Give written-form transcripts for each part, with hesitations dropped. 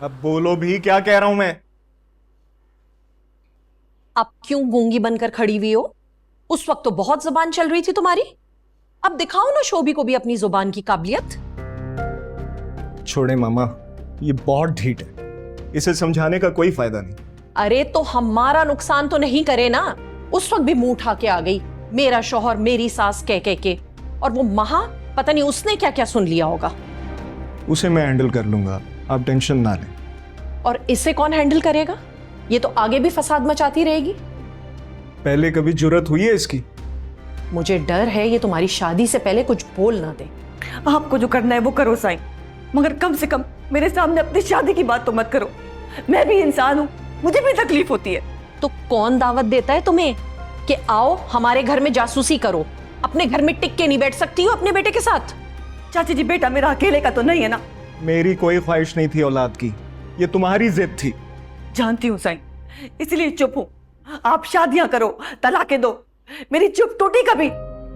अब बोलो भी, क्या कह रहा हूं मैं? अब क्यों गूंगी बनकर खड़ी हुई हो? उस वक्त तो बहुत जुबान चल रही थी तुम्हारी। अब दिखाओ ना शोभी को भी अपनी जुबान की काबिलियत। छोड़े मामा, ये बहुत ढीठ है, इसे समझाने का कोई फायदा नहीं। अरे तो हमारा नुकसान तो नहीं करे ना। उस वक्त भी मुंह उठा के आ गई, मेरा शौहर मेरी सास कह कह के। और वो महा, पता नहीं उसने क्या क्या सुन लिया होगा। उसे मैं हैंडल कर लूंगा, आप टेंशन ना लें। और इसे कौन हैंडल करेगा? ये तो आगे भी फसाद मचाती रहेगी। पहले कभी जुर्रत हुई है इसकी? मुझे डर है ये तुम्हारी शादी से पहले कुछ बोल ना दे। आपको जो करना है वो करो साईं, मगर कम से कम मेरे सामने अपनी शादी की बात तो मत करो। मैं भी इंसान हूँ, मुझे भी तकलीफ होती है। तो कौन दावत देता है तुम्हें कि आओ हमारे घर में जासूसी करो? अपने घर में टिक के नहीं बैठ सकती हो अपने बेटे के साथ? चाची जी, बेटा मेरा अकेले का तो नहीं है ना। मेरी कोई ख्वाहिश नहीं थी औलाद की, ये तुम्हारी जिद थी। जानती हूँ साईं, इसलिए चुप हूँ। आप शादियां करो, तलाकें दो, मेरी चुप टूटी कभी।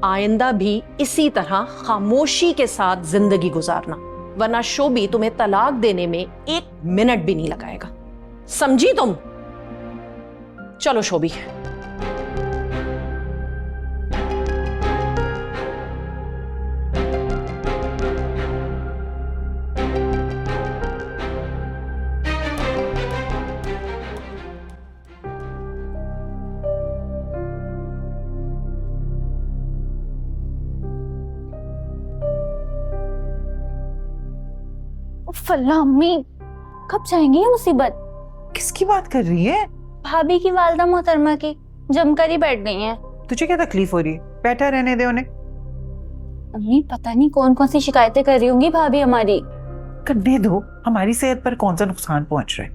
आइंदा भी इसी तरह खामोशी के साथ जिंदगी गुजारना, वरना शोभी तुम्हें तलाक देने में 1 मिनट भी नहीं लगाएगा। समझी तुम? चलो शोभी। फल्ला अम्मी, कब जाएंगी ये मुसीबत? किसकी बात कर रही है? भाभी की वालदा मोहतरमा की, जमकर ही बैठ गई हैं। तुझे क्या तकलीफ हो रही है? बैठा रहने दे उन्हें। अम्मी पता नहीं कौन कौन सी शिकायतें कर रही होंगी भाभी हमारी। करने दो, हमारी सेहत पर कौन सा नुकसान पहुंच रहा है?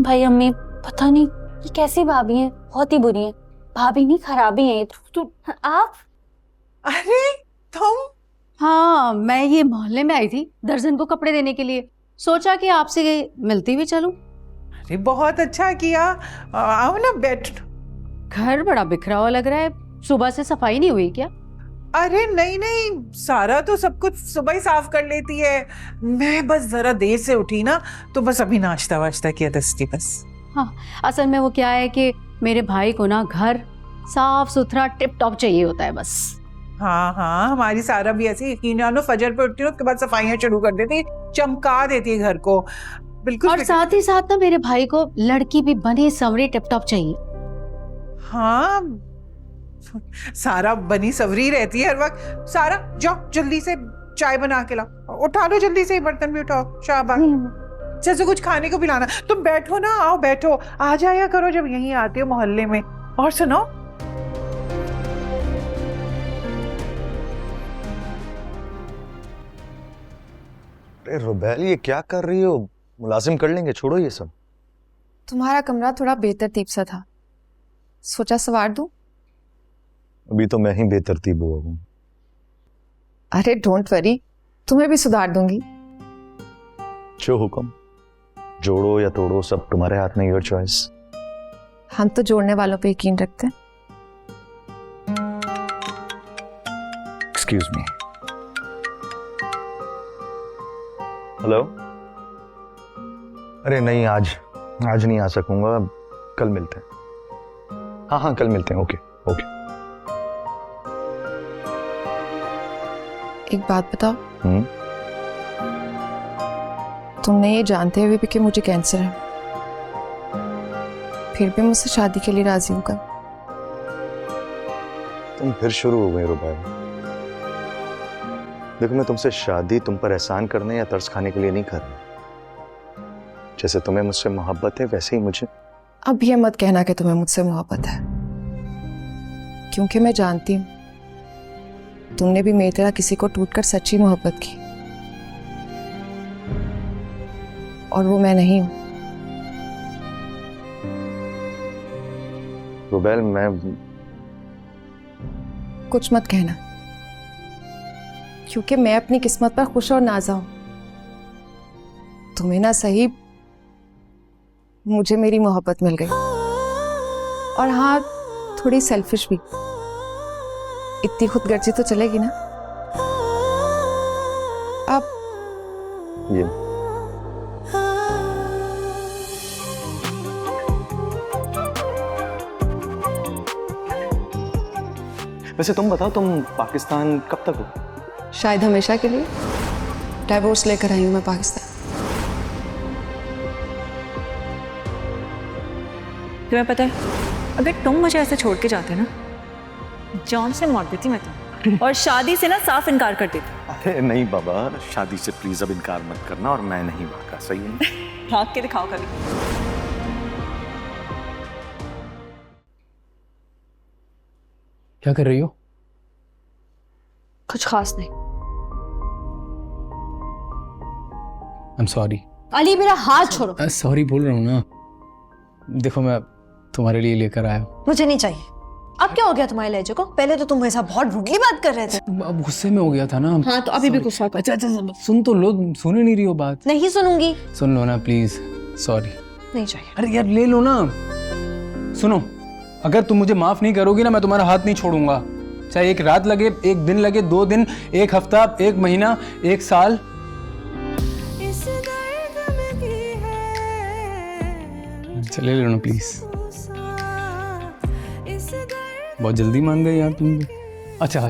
भाई अम्मी पता नहीं ये कैसी भाभी हैं, बहुत ही बुरी हैं। भाभी नहीं खराबी हैं ये तो। आप? अरे तुम? हाँ, मैं ये मोहल्ले में आई थी दर्जन को कपड़े देने के लिए, सोचा कि आपसे मिलती भी चलूं। अरे बहुत अच्छा किया, आओ ना बैठ। घर बड़ा बिखरा हुआ लग रहा है, सुबह से सफाई नहीं हुई क्या? अरे नहीं नहीं, सारा तो सब कुछ सुबह ही साफ कर लेती है। मैं बस जरा देर से उठी ना, तो बस अभी नाश्ता वाश्ता किया दस्ती बस। हाँ, असल में वो क्या है कि मेरे भाई को ना घर साफ सुथरा टिप टॉप चाहिए होता है बस। हाँ हाँ, हमारी सारा भी ऐसी, यकीन जानो फजर पे उठती है उसके बाद सफाइयां शुरू कर देती है, चमका देती है घर को बिल्कुल। और साथ ही साथ ना मेरे भाई को लड़की भी बनी संवरी टिप टॉप चाहिए। हाँ, सारा बनी सवरी रहती है हर वक्त। सारा जाओ जल्दी से चाय बना के लाओ, उठा लो जल्दी से, बर्तन भी उठाओ। शाबाश, जैसे कुछ खाने को भी लाना। तुम बैठो ना, आओ बैठो, आ जाया करो जब यहीं आते हो मोहल्ले में। और सुनो, अरे रुबैल, ये क्या कर रही हो? मुलाजिम कर लेंगे, छोड़ो ये सब। तुम्हारा कमरा थोड़ा बेतरतीब सा था, सोचा सवार दूं। अभी तो मैं ही बेतरतीब हुआ हूँ। अरे डोंट वरी, तुम्हें भी सुधार दूंगी। जो हुक्म, जोड़ो या तोड़ो सब तुम्हारे हाथ में, योर चॉइस। हम तो जोड़ने वालों पे यकीन रखते हैं। Excuse me. हेलो। अरे नहीं, आज नहीं आ सकूंगा, कल मिलते हैं। हाँ हाँ, कल मिलते हैं। Okay okay. एक बात बताओ, तुमने ये जानते हुए भी कि मुझे कैंसर है, फिर भी मुझसे शादी के लिए राजी हो गए। तुम फिर शुरू हो गई रुबैल। देखो, मैं तुमसे शादी तुम पर एहसान करने या तरस खाने के लिए नहीं कर रहा। जैसे तुम्हें मुझसे मोहब्बत है वैसे ही मुझे। अब ये मत कहना कि तुम्हें मुझसे मोहब्बत है, क्योंकि मैं जानती हूँ तुमने भी मेरी तरह किसी को टूटकर सच्ची मोहब्बत की, और वो मैं नहीं हूं। रुबैल, मैं कुछ मत कहना, क्योंकि मैं अपनी किस्मत पर खुश और नाज़ा हूं। तुम्हें ना सही, मुझे मेरी मोहब्बत मिल गई। और हाँ, थोड़ी सेल्फिश भी। इतनी खुदगर्जी तो चलेगी ना? अब ये वैसे तुम बताओ, तुम पाकिस्तान कब तक हो? शायद हमेशा के लिए। डाइवोर्स लेकर आई हूँ मैं पाकिस्तान। तुम्हें पता है, अगर तुम मुझे ऐसे छोड़ के जाते ना, जान से मार देती मैं तुम्हें, और शादी से ना साफ इनकार कर देती। अरे नहीं बाबा, शादी से प्लीज अब इनकार मत करना, और मैं नहीं भागा, सही है ना? भाग के दिखाओ कभी। क्या कर रही हो? कुछ खास नहीं। I am sorry. अली मेरा हाथ छोड़ो। सॉरी बोल रहा हूँ ना। देखो मैं तुम्हारे लिए लेकर आया हूँ। मुझे नहीं चाहिए। अब क्या हो गया तुम्हारे लहजे को? पहले तो तुम ऐसा बहुत रूडली बात कर रहे थे। अब गुस्से में हो गया था ना। हाँ तो अभी भी गुस्सा कर। अच्छा सुन तो लो, सुन ही नहीं रही हो बात। नहीं सुनूंगी। सुन लो ना प्लीज। सॉरी। नहीं चाहिए। अरे यार ले लो ना। सुनो, अगर तुम मुझे माफ नहीं करोगी ना, मैं तुम्हारा हाथ नहीं छोड़ूंगा। चाहे एक रात लगे, एक दिन लगे, 2 दिन, 1 हफ्ता, 1 महीना, 1 साल। चले लो ना प्लीज। बहुत जल्दी मान गए यार तुम। अच्छा।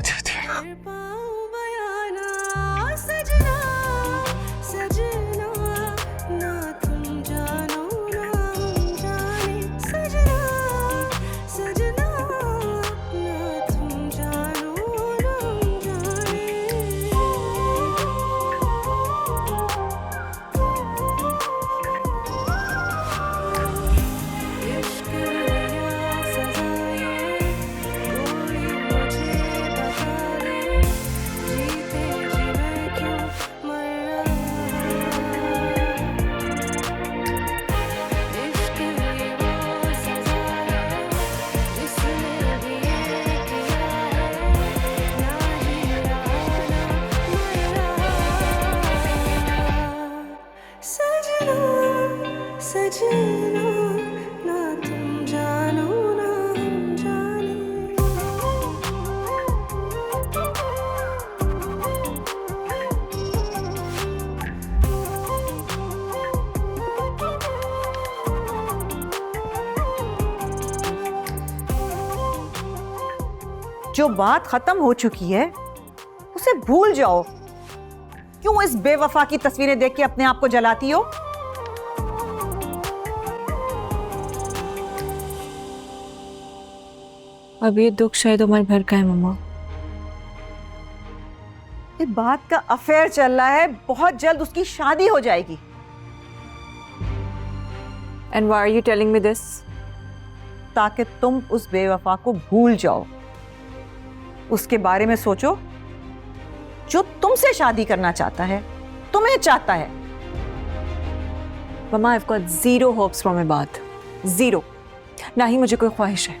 जो बात खत्म हो चुकी है उसे भूल जाओ। क्यों इस बेवफा की तस्वीरें देख के अपने आप को जलाती हो? अब ये दुख शायद उम्र भर का है मम्मा। इस बात का अफेयर चल रहा है, बहुत जल्द उसकी शादी हो जाएगी। And why are you telling me this? ताकि तुम उस बेवफा को भूल जाओ, उसके बारे में सोचो जो तुमसे शादी करना चाहता है, तुम्हें चाहता है। मम्मा I've got zero hopes from my बात, zero। ना ही मुझे कोई ख्वाहिश है।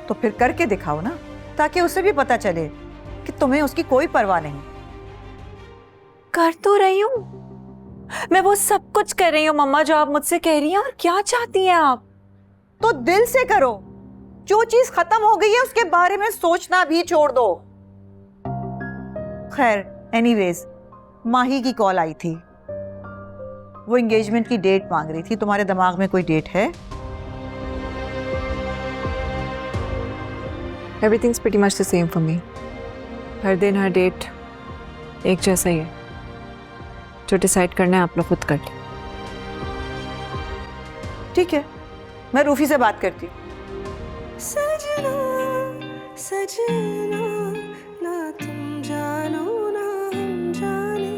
तो फिर करके दिखाओ ना, ताकि उसे भी पता चले कि तुम्हें उसकी कोई परवाह नहीं। कर तो रही हूँ मैं, वो सब कुछ कर रही हूँ मम्मा जो आप मुझसे कह रही हैं। और क्या चाहती हैं आप? तो दिल से करो। जो चीज खत्म हो गई है उसके बारे में सोचना भी छोड़ दो। खैर एनीवेज, माही की कॉल आई थी। वो एंगेजमेंट की डेट मांग रही थी। तुम्हारे दिमाग में कोई डेट है? Everything's pretty much the same for me। हर दिन हर डेट एक जैसा ही है। जो डिसाइड करना है आप लोग खुद कर लें। ठीक है, मैं रूफी से बात करती हूँ। सजना सजना ना तुम जानो ना हम जाने।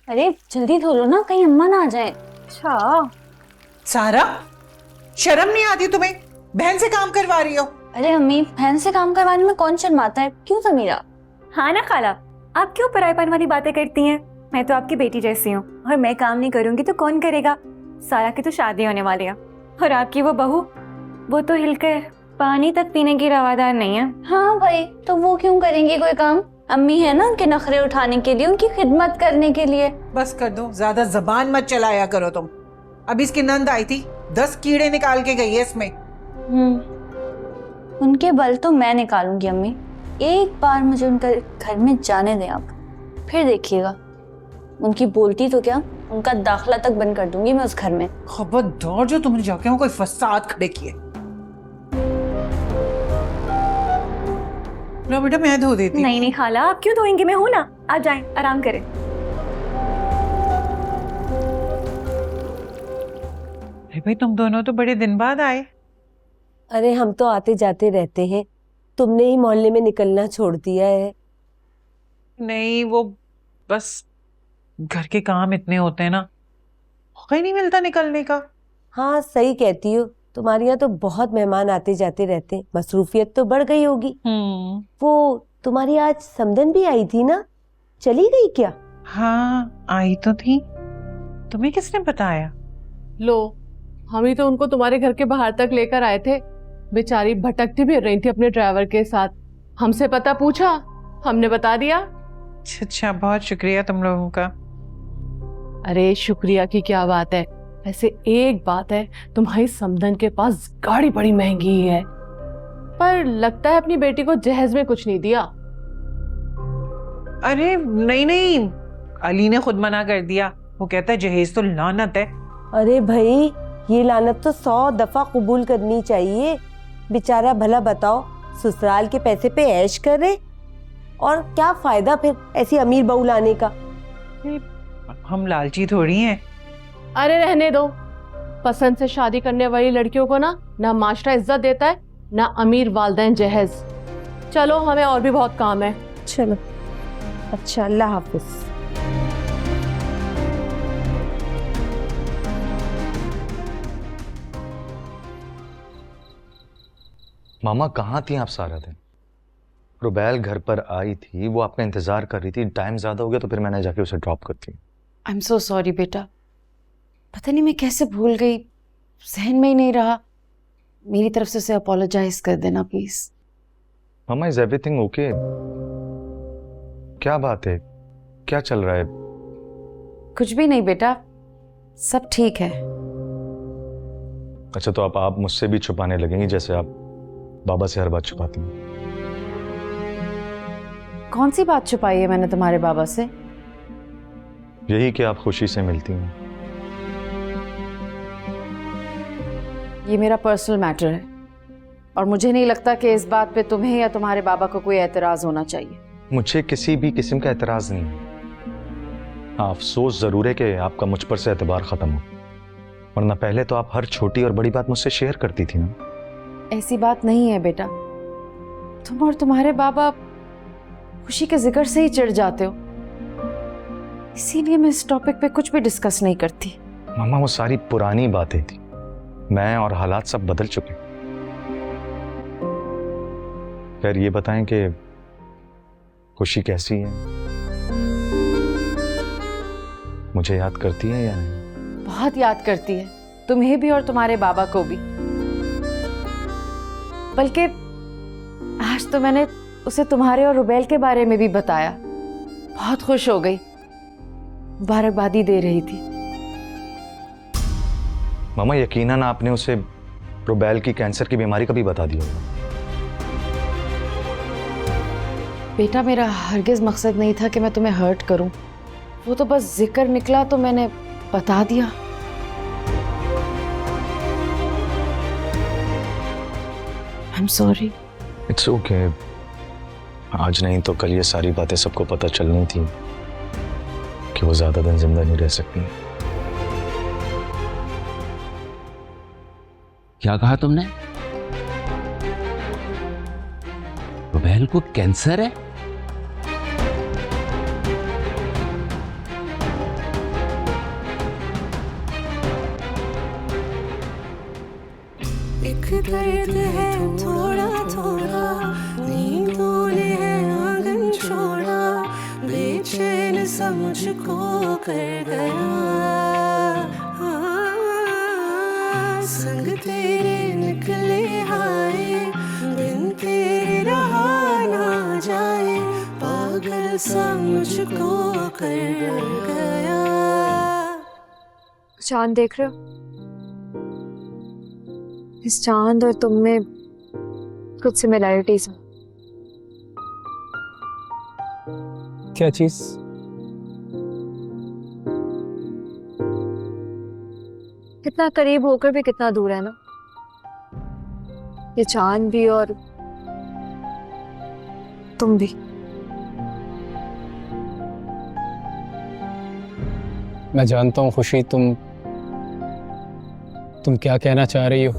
अरे जल्दी धो लो ना, कहीं अम्मा ना आ जाए। अच्छा सारा, शर्म नहीं आती तुम्हें? बहन से काम करवा रही हो। अरे अम्मी, बहन से काम करवाने में कौन शर्माता है? क्यों समीरा? हाँ ना खाला, आप क्यों परायपन वाली बातें करती हैं? मैं तो आपकी बेटी जैसी हूँ, और मैं काम नहीं करूंगी तो कौन करेगा? सारा की तो शादी होने वाली है, और आपकी वो बहू, वो तो हिलकर पानी तक पीने की रवादार नहीं है। हाँ भाई, तो वो क्यों करेंगी कोई काम? अम्मी है ना उनके नखरे उठाने के लिए, उनकी खिदमत करने के लिए। बस कर दो, ज्यादा जबान मत चलाया करो तुम। अब इसकी नंद आई थी, 10 कीड़े निकाल के गई है इसमें। उनके बल तो मैं निकालूंगी अम्मी। एक बार मुझे उनका घर में जाने दें आप, फिर देखिएगा। उनकी बोलती तो क्या, उनका दाखला तक बंद कर दूंगी मैं उस घर में। खबरदार जो तुमने जाके वहां कोई फसाद खड़े किए। लो बेटा मैं धो देती हूँ। नहीं नहीं खाला, आप क्यों धोएंगे, मैं हूं ना, आप जाएं आराम करें। भाई तुम दोनों तो बड़े दिन बाद आए। अरे हम तो आते जाते रहते हैं, तुमने ही मोहल्ले में निकलना छोड़ दिया है। नहीं वो बस घर के काम इतने होते हैं ना, मौका ही नहीं मिलता निकलने का। हाँ सही कहती हो, तुम्हारे यहाँ तो बहुत मेहमान आते जाते रहते हैं, मसरूफियत तो बढ़ गई होगी। वो तुम्हारी आज समदन भी आई थी ना, चली गई क्या? हाँ आई तो थी, तुम्हें किसने बताया? लो, हम ही तो उनको तुम्हारे घर के बाहर तक लेकर आए थे। बेचारी भटकती भी रही थी अपने ड्राइवर के साथ, हमसे पता पूछा, हमने बता दिया। अच्छा बहुत शुक्रिया तुम लोगों का। अरे शुक्रिया की क्या बात है, वैसे एक बात है, तुम्हारी समदन के पास गाड़ी बड़ी महंगी है, पर लगता है अपनी बेटी को जहेज में कुछ नहीं दिया। अरे नहीं नहीं, अली ने खुद मना कर दिया, वो कहता है जहेज तो लानत है। अरे भाई ये लानत तो 100 दफा कबूल करनी चाहिए। बेचारा भला बताओ, ससुराल के पैसे पे ऐश करे, और क्या फायदा फिर ऐसी अमीर बहू लाने का। हम लालची थोड़ी हैं। अरे रहने दो, पसंद से शादी करने वाली लड़कियों को ना माशरा इज्जत देता है, ना अमीर वालिदैन जहेज। चलो हमें और भी बहुत काम है। चलो अच्छा, अल्लाह हाफिज। मामा कहाँ थी आप सारा दिन? रुबैल घर पर आई थी, वो आपका इंतजार कर रही थी, टाइम ज्यादा हो गया तो फिर मैंने जाके उसे ड्रॉप कर दी। आई एम सो सॉरी बेटा, पता नहीं मैं कैसे भूल गई, जहन में ही नहीं रहा। मेरी तरफ से उसे अपोलोजाइज कर देना please. Mama is everything okay? क्या बात है, क्या चल रहा है? कुछ भी नहीं बेटा, सब ठीक है। अच्छा तो आप मुझसे भी छुपाने लगेंगी जैसे आप बाबा से हर बात छुपाती हैं। कौन सी बात छुपाई है मैंने तुम्हारे बाबा से? यही कि आप खुशी से मिलती हैं। ये मेरा पर्सनल मैटर है और मुझे नहीं लगता कि इस बात पे तुम्हें या तुम्हारे बाबा को कोई एतराज होना चाहिए। मुझे किसी भी किस्म का एतराज नहीं है। हाँ अफसोस जरूर है कि आपका मुझ पर से एतबार खत्म हो, वरना पहले तो आप हर छोटी और बड़ी बात मुझसे शेयर करती थी ना। ऐसी बात नहीं है बेटा, तुम और तुम्हारे बाबा खुशी के जिक्र से ही चिढ़ जाते हो, इसीलिए मैं इस टॉपिक पे कुछ भी डिस्कस नहीं करती। मामा वो सारी पुरानी बातें थी, मैं और हालात सब बदल चुके। खैर ये बताएं कि खुशी कैसी है, मुझे याद करती है या नहीं? बहुत याद करती है, तुम्हें भी और तुम्हारे बाबा को भी। बल्कि आज तो मैंने उसे तुम्हारे और रुबैल के बारे में भी बताया, बहुत खुश हो गई, मुबारकबादी दे रही थी। मामा यकीनन आपने उसे रुबैल की कैंसर की बीमारी का भी बता दिया होगा। बेटा मेरा हरगिज मकसद नहीं था कि मैं तुम्हें हर्ट करूं, वो तो बस जिक्र निकला तो मैंने बता दिया। I am sorry. It's okay, आज नहीं तो कल ये सारी बातें सबको पता चलनी थी कि वो ज्यादा दिन जिंदा नहीं रह सकती। क्या कहा तुमने? रुबैल को कैंसर है? एक दर्द है थोड़ा थोड़ा, नींदों ने है आंगन छोड़ा, बेचैन सा मुझको कर गया। संग तेरे निकले हाय, बिन तेरे रहा ना जाए, पागल सा मुझको कर गया। चांद देख रहे हो? इस चांद और तुम में कुछ सिमिलैरिटीज हैं। क्या चीज? कितना करीब होकर भी कितना दूर है ना, ये चांद भी और तुम भी। मैं जानता हूँ खुशी, तुम क्या कहना चाह रही हो,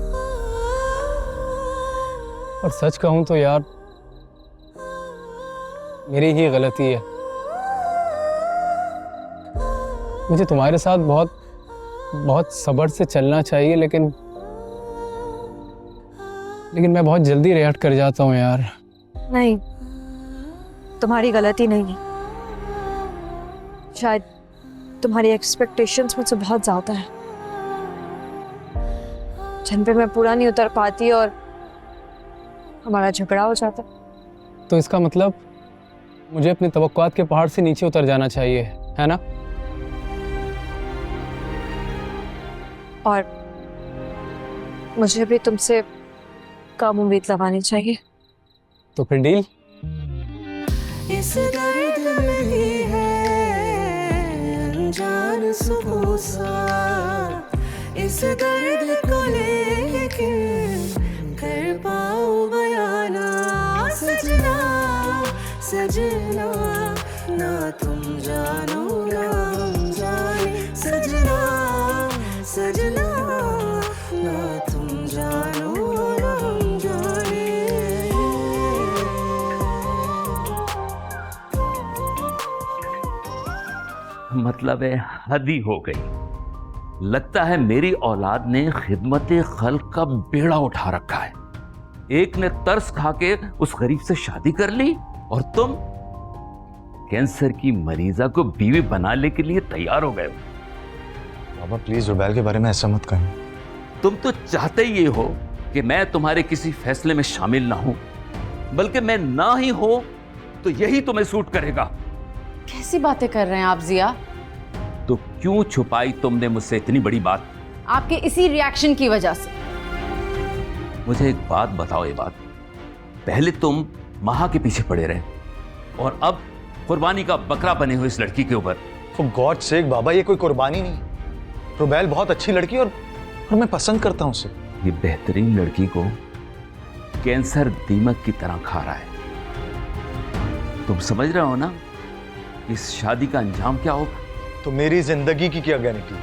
और सच कहूं तो यार मेरी ही गलती है। मुझे तुम्हारे साथ बहुत सब्र से चलना चाहिए, लेकिन मैं बहुत जल्दी रिएक्ट कर जाता हूँ यार। नहीं, तुम्हारी गलती नहीं है, शायद तुम्हारी एक्सपेक्टेशंस मुझसे बहुत ज्यादा है, जिन पे मैं पूरा नहीं उतर पाती और हमारा झगड़ा हो जाता। तो इसका मतलब मुझे अपनी तवक्कुआत के पहाड़ से नीचे उतर जाना चाहिए, है ना? और मुझे भी तुमसे कम उम्मीद लगानी चाहिए। तो फिर डील? इस दर्द में भी है अनजान सुबह सा, इस दर्द को लेकिन कर पाऊं बयाना। सजना सजना ना तुम जानो ना हम जाने, सजना सजना ना तुम जानो ना हम जाने। मतलब है हद ही हो गई। लगता है मेरी औलाद ने खिदमत खल्क का बेड़ा उठा रखा है। एक ने तरस खा के उस गरीब से शादी कर ली, और तुम कैंसर की मरीजा को बीवी बनाने के लिए तैयार हो गए। बाबा प्लीज रुबैल के बारे में ऐसा मत कहें। तुम तो चाहते ही ये हो कि मैं तुम्हारे किसी फैसले में शामिल ना हूं, बल्कि मैं ना ही हो तो यही तुम्हें सूट करेगा। कैसी बातें कर रहे हैं आप जिया? तो क्यों छुपाई तुमने मुझसे इतनी बड़ी बात? आपके इसी रिएक्शन की वजह से। मुझे एक बात बताओ, ये बात, पहले तुम महा के पीछे पड़े रहे और अब कुर्बानी का बकरा बने हुए इस लड़की के ऊपर। फॉर गॉड सेक बाबा, ये कोई कुर्बानी नहीं। रुबैल बहुत अच्छी लड़की और मैं पसंद करता हूं उसे। ये बेहतरीन लड़की को कैंसर दीमक की तरह खा रहा है। तुम समझ रहे हो ना इस शादी का अंजाम क्या होगा? तो मेरी जिंदगी की क्या गारंटी?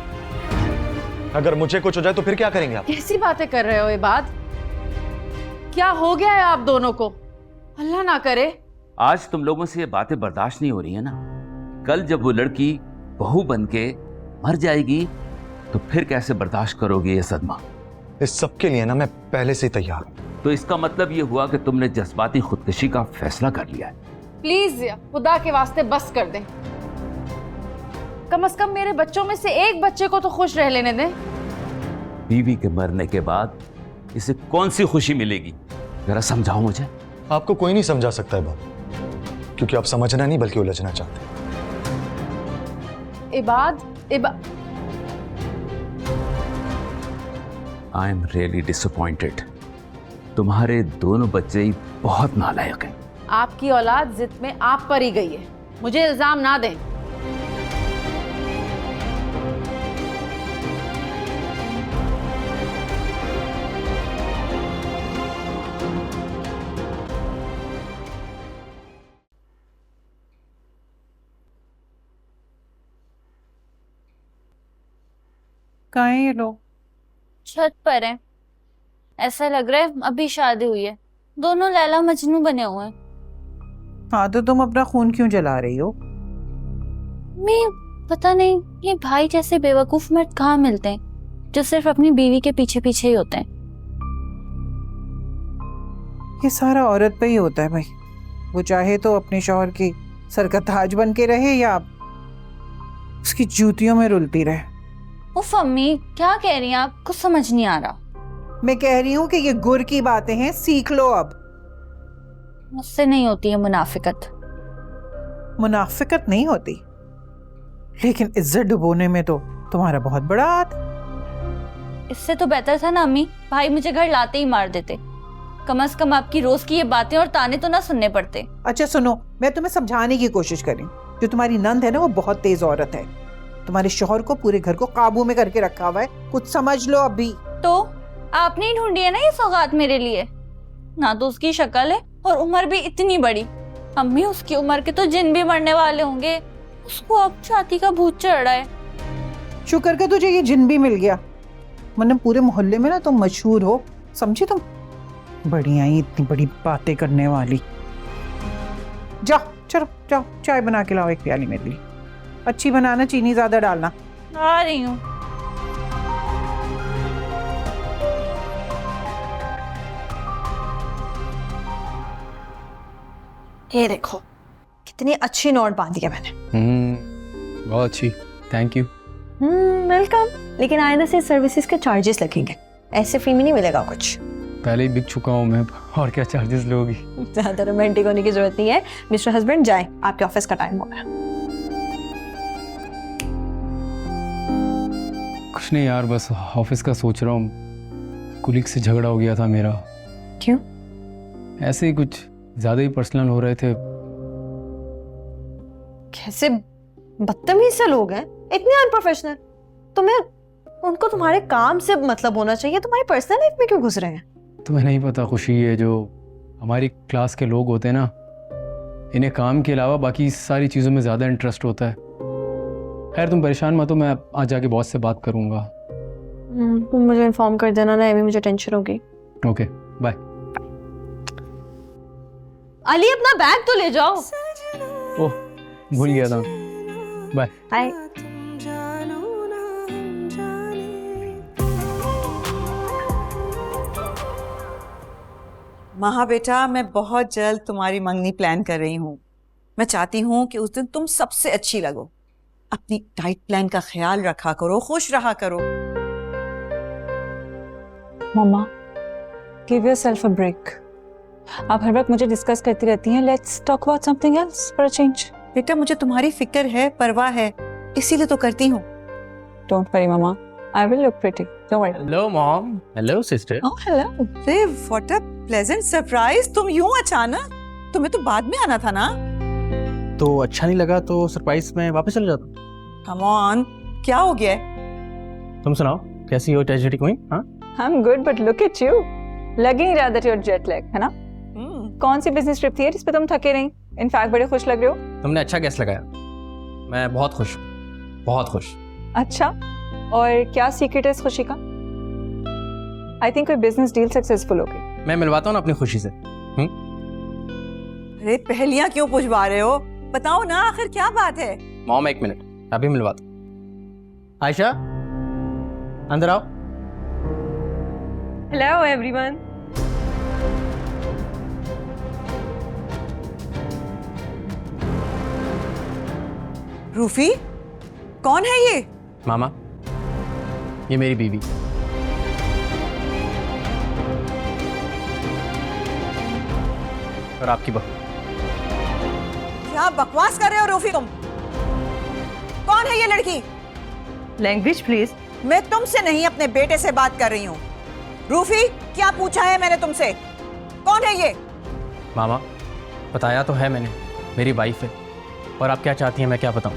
अगर मुझे कुछ हो जाए तो फिर क्या करेंगे आप? कैसी बातें कर रहे हो ये बात? क्या हो गया है आप दोनों को? अल्लाह ना करे। आज तुम लोगों से ये बातें बर्दाश्त नहीं हो रही है ना, कल जब वो लड़की बहू बनके मर जाएगी तो फिर कैसे बर्दाश्त करोगे ये सदमा? इस सब के लिए ना मैं पहले से तैयार हूं। तो इसका मतलब ये हुआ कि तुमने जज्बाती खुदकुशी का फैसला कर लिया है। प्लीज खुदा के वास्ते बस कर दें। कम से कम मेरे बच्चों में से एक बच्चे को तो खुश रह लेने दें। बीवी के मरने के बाद इसे कौन सी खुशी मिलेगी? जरा समझाओ मुझे। आपको कोई नहीं समझा सकता है बाबा, क्योंकि आप समझना नहीं बल्कि उलझना चाहते हैं। I am really disappointed. तुम्हारे दोनों बच्चे ही बहुत नालायक हैं। आपकी औलाद जिद में आप पर ही गई है, मुझे इल्जाम ना दें। कहाँ हैं ये लोग? छत पर है। ऐसा लग रहा है अभी शादी हुई है। दोनों लैला मजनू बने हुए हैं। हाँ तो तुम अपना खून क्यों जला रही हो? मैं पता नहीं, ये भाई जैसे बेवकूफ मर्द कहाँ मिलते हैं जो सिर्फ अपनी बीवी के पीछे पीछे ही होते हैं। ये सारा औरत पे ही होता है भाई। वो चाहे तो अपने शौहर की सर का ताज बन के रहे या उसकी जूतियों में रुलती रहे। उफ अम्मी, क्या कह रही हैं आप? कुछ समझ नहीं आ रहा। मैं कह रही हूँ कि ये गुर की बातें हैं, सीख लो अब। मुझसे नहीं होती है मुनाफिकत। मुनाफिकत नहीं होती, लेकिन इज्जत डुबोने में तो तुम्हारा बहुत बड़ा हाथ। इससे तो बेहतर था ना अम्मी, भाई मुझे घर लाते ही मार देते। कम से कम आपकी रोज की ये बातें और ताने तो ना सुनने पड़ते। अच्छा सुनो, मैं तुम्हें समझाने की कोशिश करी। जो तुम्हारी नंद है ना, वो बहुत तेज औरत है। तुम्हारे शौहर को पूरे घर को काबू में करके रखा हुआ है, कुछ समझ लो अभी। तो आपने ही ढूंढी है ना ये सौगात मेरे लिए। ना तो उसकी शक्ल है और उम्र भी इतनी बड़ी। अम्मी उसकी उम्र के तो जिन भी मरने वाले होंगे, उसको अब शादी का भूत चढ़ रहा है। शुक्र कर तुझे ये जिन भी मिल गया, वरना पूरे मोहल्ले में ना तुम मशहूर हो, समझी तुम। बड़ी आई इतनी बड़ी बातें करने वाली। जाओ चलो जाओ, चाय बना के लाओ एक प्याली मेरे लिए। अच्छी बनाना, चीनी ज्यादा डालना। आ रही हूँ। ये देखो कितनी अच्छी नोट बांधी है मैंने। बहुत अच्छी, थैंक यू। वेलकम। लेकिन आइंदा से सर्विसेज के चार्जेस लगेंगे, ऐसे फ्री में नहीं मिलेगा कुछ। पहले ही बिक चुका हूँ मैं, और क्या चार्जेस लोगी। ज्यादा रोमांटिक होने की जरूरत नहीं है। मिस्टर हस्बैंड जाए, आपके ऑफिस का टाइम हो गया। कुछ नहीं यार, बस ऑफिस का सोच रहा हूँ। कुलीग से झगड़ा हो गया था मेरा। क्यों? ऐसे ही कुछ ज्यादा ही पर्सनल हो रहे थे। कैसे बदतमीज से लोग हैं, इतने अनप्रोफेशनल। तुम्हें उनको तुम्हारे काम से मतलब होना चाहिए, तुम्हारी पर्सनल लाइफ में क्यों घुस रहे हैं? तुम्हें नहीं पता खुशी, है जो हमारी क्लास के लोग होते हैं ना, इन्हें काम के अलावा बाकी सारी चीज़ों में ज़्यादा इंटरेस्ट होता है। खैर तुम परेशान मत हो, मैं आज जाके बॉस से बात करूँगा। तुम मुझे इन्फॉर्म कर देना ना, अभी मुझे टेंशन होगी। Okay bye. अली अपना बैग तो ले जाओ। ओह भूल गया था, बाय। हाय। महा बेटा, मैं बहुत जल्द तुम्हारी मंगनी प्लान कर रही हूँ। मैं चाहती हूँ कि उस दिन तुम सबसे अच्छी लगो। अपनी डाइट प्लान का ख्याल रखा करो, खुश रहा करो। मम्मा, गिव योरसेल्फ अ ब्रेक। आप हर वक्त मुझे डिस्कस करती रहती हैं। Let's talk about something else for a change. बेटा मुझे तुम्हारी फिक्र है, परवाह है, इसीलिए तो करती हूँ। Don't worry mamma, I will look pretty, don't worry. Hello mom. Hello sister. Oh hello. अरे व्हाट अ प्लेजेंट सरप्राइज। तुम यूं अचानक? तुम्हें तो बाद में आना था ना। तो अच्छा नहीं लगा तो सरप्राइज में वापस चले जाता। कम ऑन, क्या हो गया है? तुम सुनाओ, कैसी हो ट्रेजेडी क्वीन? हाँ I am good but look at you. लग ही नहीं रहा that you are jet lag, है ना? कौन सी बिजनेस ट्रिप थी जिस पे तुम थके नहीं? इनफैक्ट बड़े खुश लग रहे हो। तुमने अच्छा गैस लगाया, मैं बहुत खुश हूँ, बहुत खुश। अच्छा, और क्या सीक्रेट है इस खुशी का? आई थिंक कोई बिजनेस डील सक्सेसफुल हो गई। मैं मिलवाता हूँ ना अपनी खुशी से। अरे पहेलियां क्यों पूछवा रहे हो? बताओ ना आखिर क्या बात है। मॉम एक मिनट, अभी मिलवाता हूँ। आयशा अंदर आओ। Hello everyone. रूफी, कौन है ये? मामा, ये मेरी बीवी। और आपकी बहू। क्या बकवास कर रहे हो रूफी तुम? कौन है ये लड़की? Language please. मैं तुमसे नहीं अपने बेटे से बात कर रही हूँ। रूफी, क्या पूछा है मैंने तुमसे? कौन है ये? मामा बताया तो है मैंने, मेरी वाइफ है। और आप क्या चाहती हैं मैं क्या बताऊं?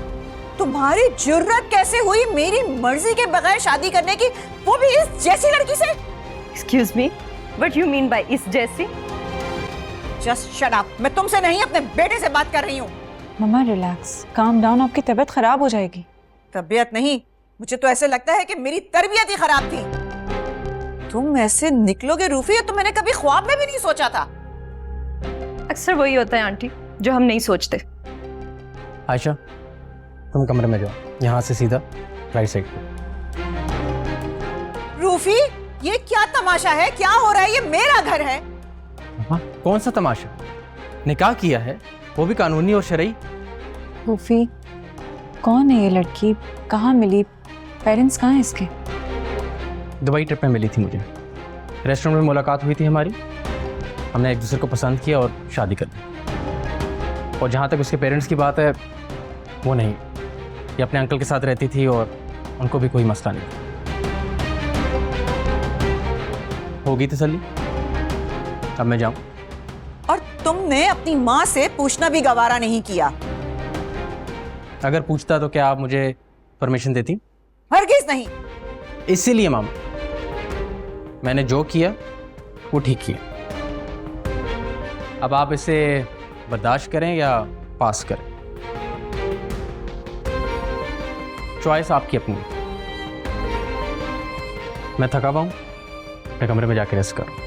तुम्हारी जुर्रत कैसे हुई मेरी मर्जी के बगैर शादी करने की, वो भी इस जैसी लड़की से? Excuse me, what you mean by इस जैसी? जस्ट शट अप, मैं तुमसे नहीं अपने बेटे से बात कर रही हूँ। मम्मा रिलैक्स, काम डाउन, आपकी तबीयत खराब हो जाएगी। तबीयत नहीं, मुझे तो ऐसे लगता है कि मेरी तरबियत ही खराब थी। तुम ऐसे निकलोगे रूफी, तो मैंने कभी ख्वाब में भी नहीं सोचा था। अक्सर वही होता है आंटी जो हम नहीं सोचते। आयशा तुम कमरे में जाओ, यहाँ से सीधा राइट साइड पे। रूफी, ये क्या तमाशा है? क्या हो रहा है? ये मेरा घर है। हाँ, कौन सा तमाशा? निकाह किया है, वो भी कानूनी और शरई। रूफी, कौन है ये लड़की? कहाँ मिली? पेरेंट्स कहाँ हैं इसके? दुबई ट्रिप में मिली थी मुझे, रेस्टोरेंट में मुलाकात हुई थी हमारी। हमने एक दूसरे को पसंद किया और शादी कर दी। और जहाँ तक उसके पेरेंट्स की बात है, वो नहीं, ये अपने अंकल के साथ रहती थी और उनको भी कोई मसला नहीं था। होगी तसल्ली। अब मैं जाऊं? और तुमने अपनी माँ से पूछना भी गवारा नहीं किया। अगर पूछता तो क्या आप मुझे परमिशन देती? हरगिज नहीं। इसीलिए मामा, मैंने जो किया वो ठीक किया। अब आप इसे बर्दाश्त करें या पास करें, चॉइस आपकी अपनी। मैं थका हुआ हूं, मैं कमरे में जाकर रेस्ट करूं।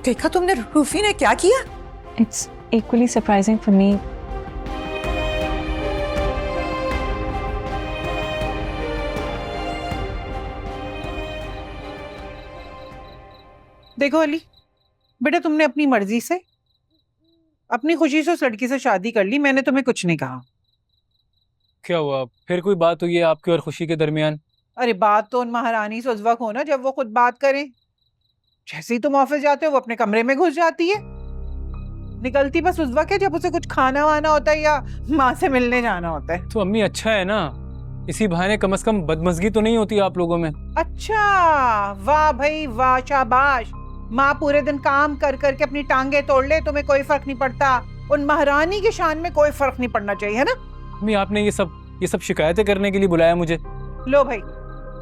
देखा तुमने रूफी ने क्या किया? It's equally surprising for me. देखो अली बेटा, तुमने अपनी मर्जी से अपनी खुशी से उस लड़की से शादी कर ली, मैंने तुम्हें कुछ नहीं कहा। क्या हुआ फिर? कोई बात हुई है आपकी और खुशी के दरमियान? अरे बात तो उन महारानी से उस वक्त हो ना जब वो खुद बात करें। जैसे ही तुम ऑफिस जाते हो वो अपने कमरे में घुस जाती है, निकलती बस उस वक्त है जब उसे कुछ खाना वाना होता है या माँ से मिलने जाना होता है। तो अम्मी अच्छा है ना, इसी बहाने कम से कम बदमजगी तो नहीं होती आप लोगों में। अच्छा, वाह भाई वाह, शाबाश। माँ पूरे दिन काम कर करके अपनी टांगे तोड़ ले, तुम्हें कोई फर्क नहीं पड़ता। उन महारानी की शान में कोई फर्क नहीं पड़ना चाहिए, है ना? अम्मी आपने ये सब शिकायतें करने के लिए बुलाया मुझे? लो भाई,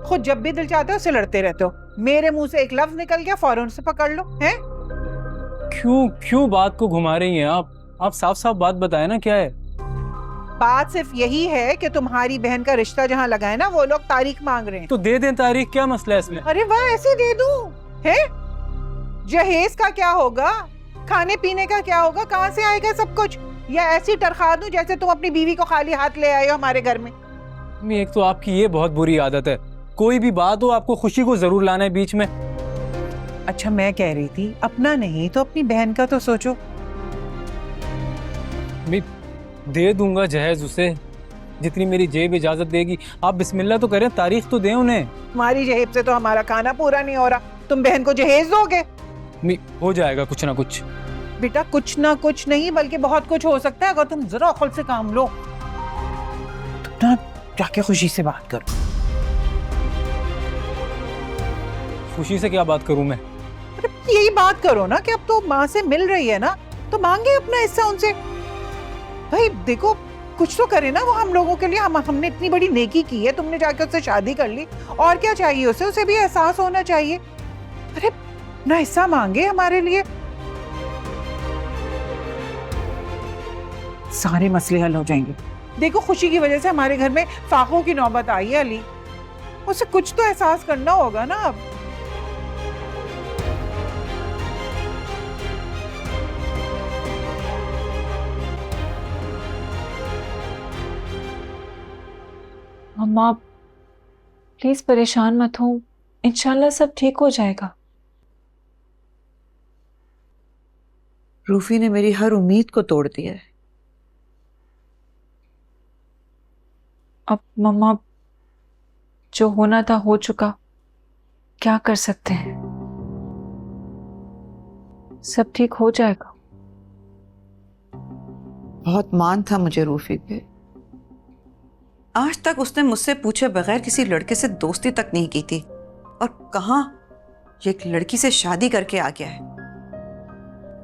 खुद जब भी दिल चाहते हो उससे लड़ते रहते हो। मेरे मुंह से एक लफ्ज निकल गया, फौरन से पकड़ लो। हैं? क्यों बात को घुमा रही हैं आप साफ साफ बात बताए ना, क्या है बात? सिर्फ यही है कि तुम्हारी बहन का रिश्ता जहाँ लगा है ना, वो लोग तारीख मांग रहे हैं। तो दे दें तारीख, क्या मसला है इसमें? अरे वाह, ऐसे दे दूं? है? जहेज का क्या होगा, खाने पीने का क्या होगा, कहाँ से आएगा सब कुछ? या ऐसी तरखा दूं जैसे तुम अपनी बीवी को खाली हाथ ले आए हो हमारे घर में? एक तो आपकी ये बहुत बुरी आदत है, कोई भी बात हो आपको खुशी को जरूर लाना है बीच में। अच्छा, मैं कह रही थी अपना नहीं तो अपनी बहन का तो सोचो। मैं दे दूंगा जहेज उसे, जितनी मेरी जेब इजाजत देगी। आप बिस्मिल्लाह तो करें, तारीख तो दें उन्हें। तुम्हारी जेब से तो हमारा खाना पूरा नहीं हो रहा, तुम बहन को जहेज दोगे? हो जाएगा कुछ ना कुछ। बेटा कुछ ना कुछ नहीं बल्कि बहुत कुछ हो सकता है अगर तुम जरा अक्ल से काम लो। तुम ना जाके खुशी से बात करो। खुशी से क्या बात करूं मैं? यही बात करो ना कि अब तो माँ से मिल रही है ना, तो मांगे अपना हिस्सा उनसे। भाई देखो, कुछ तो करे ना वो हम लोगों के लिए। हमने इतनी बड़ी नेकी की है, तुमने जाकर उससे शादी कर ली, और क्या चाहिए उसे भी एहसास होना चाहिए। अरे अपना हिस्सा मांगे हमारे लिए, सारे मसले हल हो जाएंगे। देखो खुशी की वजह से हमारे घर में फाकों की नौबत आई है अली, उसे कुछ तो एहसास करना होगा ना अब। मम्मा प्लीज परेशान मत हो, इंशाल्लाह सब ठीक हो जाएगा। रूफी ने मेरी हर उम्मीद को तोड़ दिया है। अब मम्मा जो होना था हो चुका, क्या कर सकते हैं, सब ठीक हो जाएगा। बहुत मान था मुझे रूफी पे। आज तक उसने मुझसे पूछे बगैर किसी लड़के से दोस्ती तक नहीं की थी, और कहां ये एक लड़की से शादी करके आ गया है,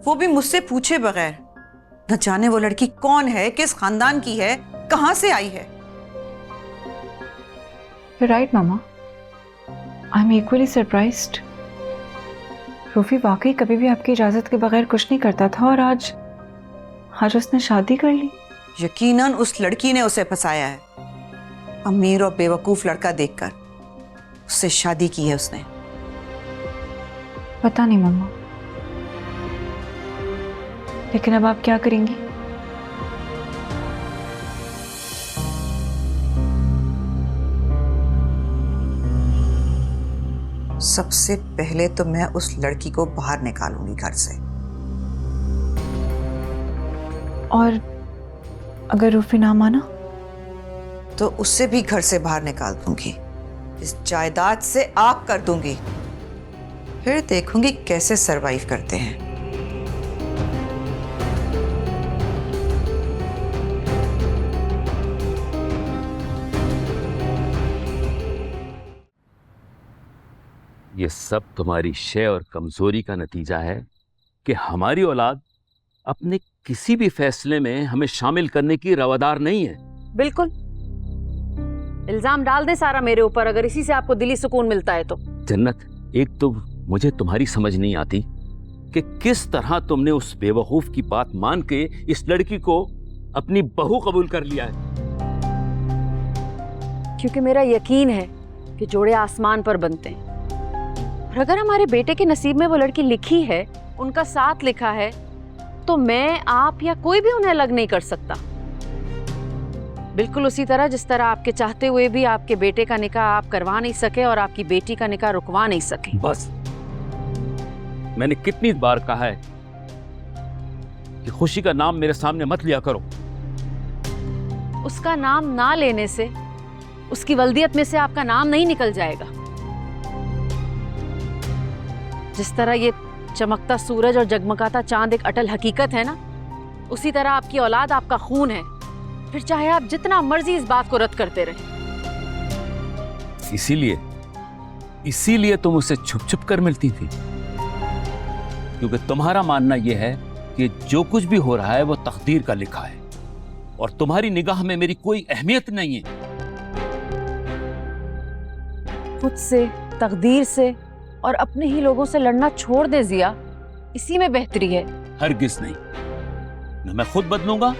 वो भी मुझसे पूछे बगैर। न जाने वो लड़की कौन है, किस खानदान की है, कहां से आई है। You're right, Mama. I'm equally surprised. Rufi वाकई कभी भी आपकी इजाजत के बगैर कुछ नहीं करता था, और आज उसने शादी कर ली। यकीनन उस लड़की ने उसे फंसाया है। अमीर और बेवकूफ लड़का देखकर उससे शादी की है उसने। पता नहीं मम्मा, लेकिन अब आप क्या करेंगी? सबसे पहले तो मैं उस लड़की को बाहर निकालूंगी घर से। और अगर रूफी ना माना तो उससे भी घर से बाहर निकाल दूंगी, इस जायदाद से आग कर दूंगी, फिर देखूंगी कैसे सरवाइव करते हैं। ये सब तुम्हारी शय और कमजोरी का नतीजा है कि हमारी औलाद अपने किसी भी फैसले में हमें शामिल करने की रवादार नहीं है। बिल्कुल, इल्जाम डाल दे सारा मेरे ऊपर, अगर इसी से आपको दिली सुकून मिलता है तो। जन्नत, एक तो मुझे तुम्हारी समझ नहीं आती कि किस तरह तुमने उस बेवकूफ की बात मान के इस लड़की को अपनी बहू कबूल कर लिया है। क्योंकि मेरा यकीन है कि जोड़े आसमान पर बनते हैं, और अगर हमारे बेटे के नसीब में वो लड़की लिखी है, उनका साथ लिखा है, तो मैं, आप या कोई भी उन्हें अलग नहीं कर सकता। बिल्कुल उसी तरह जिस तरह आपके चाहते हुए भी आपके बेटे का निकाह आप करवा नहीं सके और आपकी बेटी का निकाह रुकवा नहीं सके। बस, मैंने कितनी बार कहा है कि खुशी का नाम मेरे सामने मत लिया करो। उसका नाम ना लेने से उसकी वल्दियत में से आपका नाम नहीं निकल जाएगा। जिस तरह ये चमकता सूरज और जगमगाता चांद एक अटल हकीकत है ना, उसी तरह आपकी औलाद आपका खून है। फिर चाहे आप जितना मर्जी इस बात को रद्द करते रहे। इसीलिए तुम उससे छुप छुप कर मिलती थी, क्योंकि तुम्हारा मानना यह है कि जो कुछ भी हो रहा है वो तकदीर का लिखा है और तुम्हारी निगाह में मेरी कोई अहमियत नहीं है। खुद से, तकदीर से और अपने ही लोगों से लड़ना छोड़ दे जिया, इसी में बेहतरी है। हरगिज़ नहीं, न मैं खुद बदलूंगा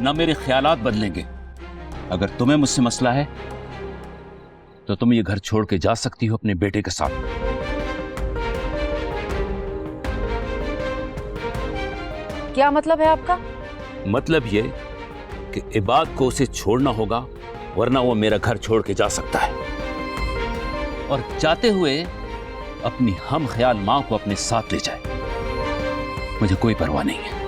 न मेरे ख्यालात बदलेंगे। अगर तुम्हें मुझसे मसला है तो तुम ये घर छोड़ के जा सकती हो अपने बेटे के साथ। क्या मतलब है आपका? मतलब ये कि इबाद को उसे छोड़ना होगा, वरना वो मेरा घर छोड़ के जा सकता है, और जाते हुए अपनी हम ख्याल मां को अपने साथ ले जाए। मुझे कोई परवाह नहीं है।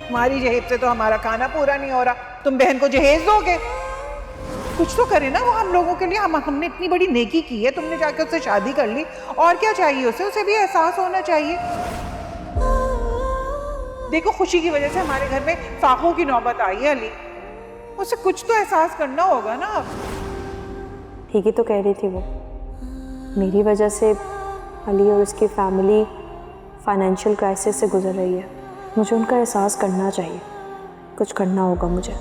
तुम्हारी जहेज से तो हमारा खाना पूरा नहीं हो रहा, तुम बहन को जहेज दोगे? कुछ तो करे ना वो हम लोगों के लिए। हमने इतनी बड़ी नेकी की है, तुमने जाकर उससे शादी कर ली, और क्या चाहिए उसे भी एहसास होना चाहिए। देखो, खुशी की वजह से हमारे घर में फाखों की नौबत आई है अली, उसे कुछ तो एहसास करना होगा ना। ठीक ही तो कह रही थी वो, मेरी वजह से अली और उसकी फैमिली फाइनेंशियल क्राइसिस से गुजर रही है। मुझे उनका एहसास करना चाहिए, कुछ करना होगा मुझे।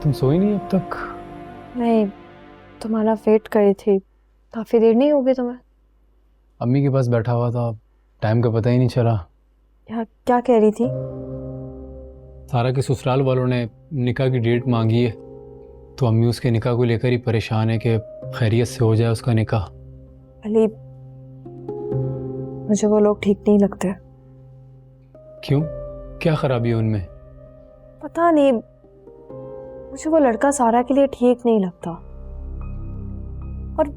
तुम सोई नहीं अब तक? नहीं, तुम्हारा वेट कर रही थी। काफ़ी देर नहीं होगी तुम्हें? अम्मी के पास बैठा हुआ था, टाइम का पता ही नहीं चला। क्या कह रही थी? सारा के ससुराल वालों ने निकाह की डेट मांगी है, तो अम्मी उसके निकाह को लेकर ही परेशान है कि खैरियत से हो जाए उसका निकाह। अली, मुझे वो लोग ठीक नहीं लगते। क्यों? क्या खराबी है उनमें? पता नहीं, मुझे वो लड़का सारा के लिए ठीक नहीं लगता, और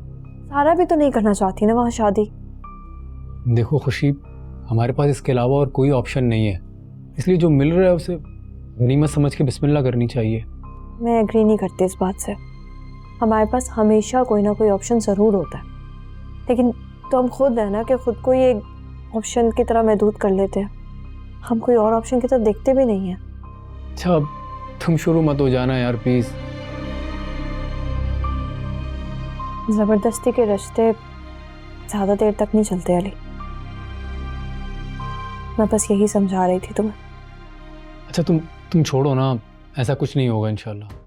सारा भी तो नहीं करना चाहती ना वहाँ शादी। देखो खुशी, हमारे पास इसके अलावा और कोई ऑप्शन नहीं है, इसलिए जो मिल रहा है उसे गनीमत समझ के बिस्मिल्लाह करनी चाहिए। मैं एग्री नहीं करती इस बात से। हमारे पास हमेशा कोई ना कोई ऑप्शन ज़रूर होता है, लेकिन तो हम खुद है ना कि खुद को ये ऑप्शन की तरह महदूद कर लेते हैं। हम कोई और ऑप्शन की तरफ देखते भी नहीं हैं। अच्छा, तुम शुरू मत हो जाना यार प्लीज़। ज़बरदस्ती के रिश्ते ज़्यादा देर तक नहीं चलते अली। मैं बस यही समझा रही थी तुम्हें। अच्छा तुम छोड़ो ना, ऐसा कुछ नहीं होगा इंशाल्लाह।